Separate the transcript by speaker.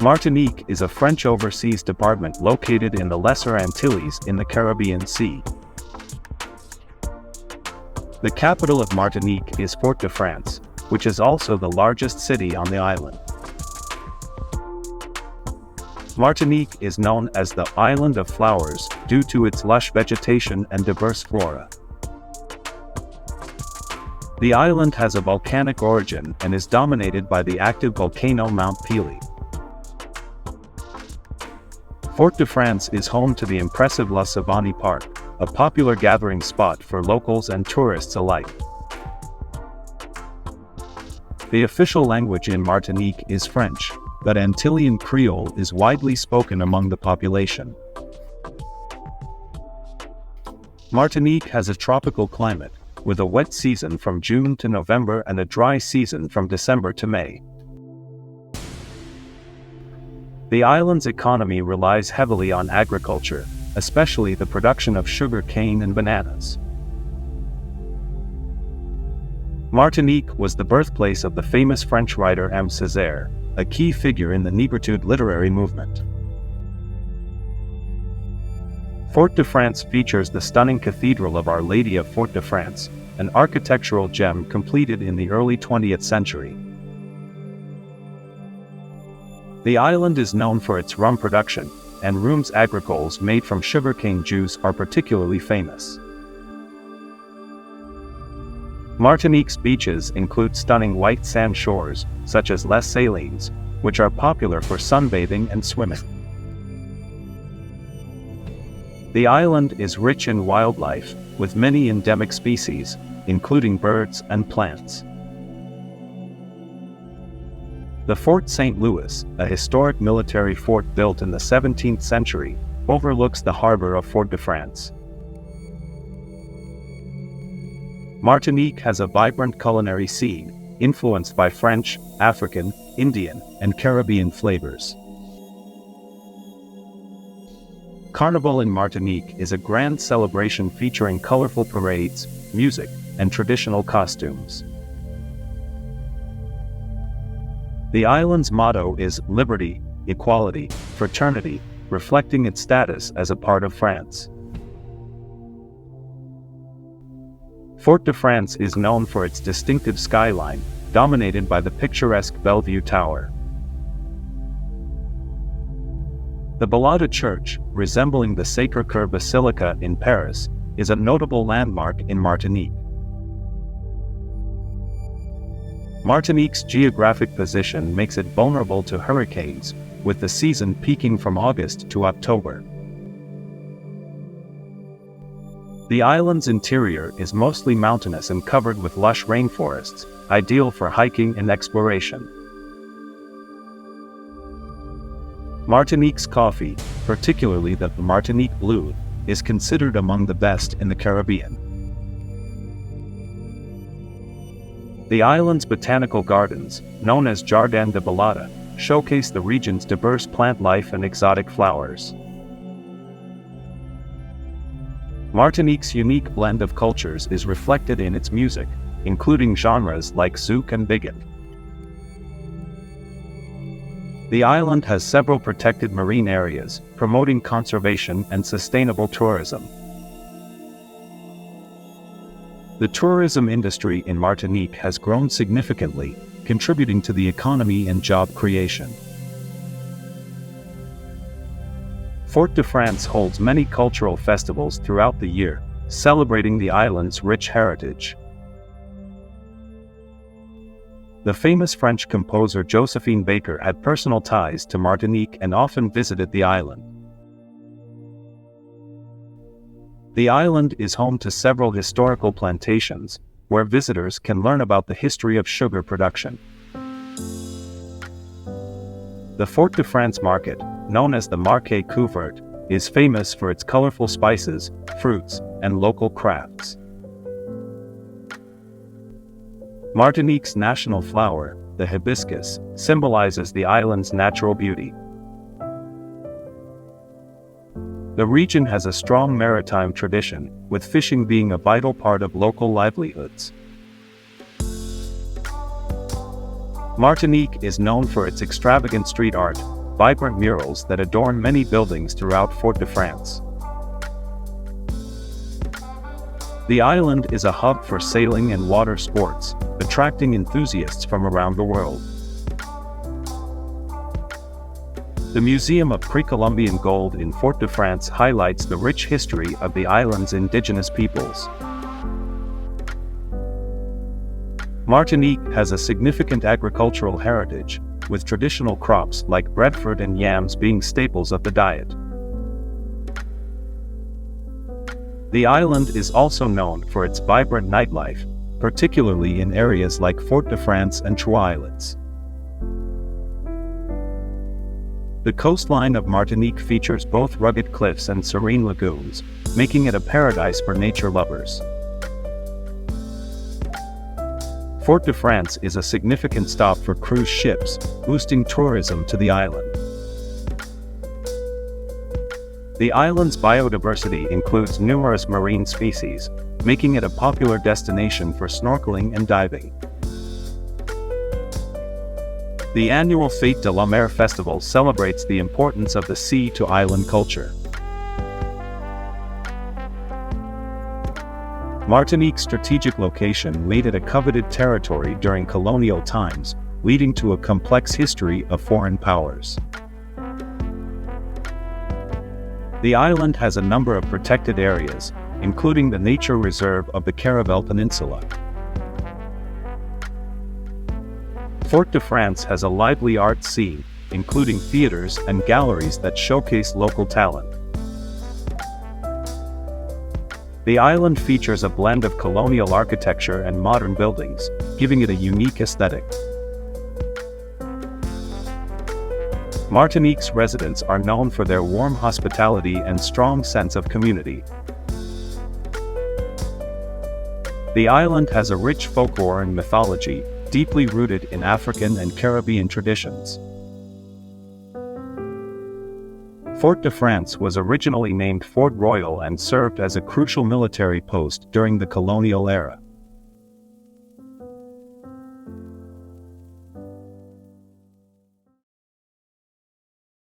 Speaker 1: Martinique is a French overseas department located in the Lesser Antilles in the Caribbean Sea. The capital of Martinique is Fort-de-France, which is also the largest city on the island. Martinique is known as the Island of Flowers due to its lush vegetation and diverse flora. The island has a volcanic origin and is dominated by the active volcano Mount Pelee. Fort-de-France is home to the impressive La Savanie Park, a popular gathering spot for locals and tourists alike. The official language in Martinique is French, but Antillean Creole is widely spoken among the population. Martinique has a tropical climate, with a wet season from June to November and a dry season from December to May. The island's economy relies heavily on agriculture, especially the production of sugar cane and bananas. Martinique was the birthplace of the famous French writer M. Césaire, a key figure in the Negritude literary movement. Fort-de-France features the stunning Cathedral of Our Lady of Fort-de-France, an architectural gem completed in the early 20th century. The island is known for its rum production, and rums agricoles made from sugarcane juice are particularly famous. Martinique's beaches include stunning white sand shores, such as Les Salines, which are popular for sunbathing and swimming. The island is rich in wildlife, with many endemic species, including birds and plants. The Fort St. Louis, a historic military fort built in the 17th century, overlooks the harbor of Fort-de-France. Martinique has a vibrant culinary scene, influenced by French, African, Indian, and Caribbean flavors. Carnival in Martinique is a grand celebration featuring colorful parades, music, and traditional costumes. The island's motto is Liberty, Equality, Fraternity, reflecting its status as a part of France. Fort-de-France is known for its distinctive skyline, dominated by the picturesque Bellevue Tower. The Balada Church, resembling the Sacré-Cœur Basilica in Paris, is a notable landmark in Martinique. Martinique's geographic position makes it vulnerable to hurricanes, with the season peaking from August to October. The island's interior is mostly mountainous and covered with lush rainforests, ideal for hiking and exploration. Martinique's coffee, particularly the Martinique Blue, is considered among the best in the Caribbean. The island's botanical gardens, known as Jardin de Balada, showcase the region's diverse plant life and exotic flowers. Martinique's unique blend of cultures is reflected in its music, including genres like zouk and biguine. The island has several protected marine areas, promoting conservation and sustainable tourism. The tourism industry in Martinique has grown significantly, contributing to the economy and job creation. Fort-de-France holds many cultural festivals throughout the year, celebrating the island's rich heritage. The famous French composer Josephine Baker had personal ties to Martinique and often visited the island. The island is home to several historical plantations, where visitors can learn about the history of sugar production. The Fort-de-France market, known as the Marché Couvert, is famous for its colorful spices, fruits, and local crafts. Martinique's national flower, the hibiscus, symbolizes the island's natural beauty. The region has a strong maritime tradition, with fishing being a vital part of local livelihoods. Martinique is known for its extravagant street art, vibrant murals that adorn many buildings throughout Fort-de-France. The island is a hub for sailing and water sports, attracting enthusiasts from around the world. The Museum of Pre-Columbian Gold in Fort-de-France highlights the rich history of the island's indigenous peoples. Martinique has a significant agricultural heritage, with traditional crops like breadfruit and yams being staples of the diet. The island is also known for its vibrant nightlife, particularly in areas like Fort-de-France and Trois Islets. The coastline of Martinique features both rugged cliffs and serene lagoons, making it a paradise for nature lovers. Fort-de-France is a significant stop for cruise ships, boosting tourism to the island. The island's biodiversity includes numerous marine species, making it a popular destination for snorkeling and diving. The annual Fête de la Mer festival celebrates the importance of the sea to island culture. Martinique's strategic location made it a coveted territory during colonial times, leading to a complex history of foreign powers. The island has a number of protected areas, including the nature reserve of the Caravelle Peninsula. Fort-de-France has a lively art scene, including theaters and galleries that showcase local talent. The island features a blend of colonial architecture and modern buildings, giving it a unique aesthetic. Martinique's residents are known for their warm hospitality and strong sense of community. The island has a rich folklore and mythology, deeply rooted in African and Caribbean traditions. Fort-de-France was originally named Fort Royal and served as a crucial military post during the colonial era.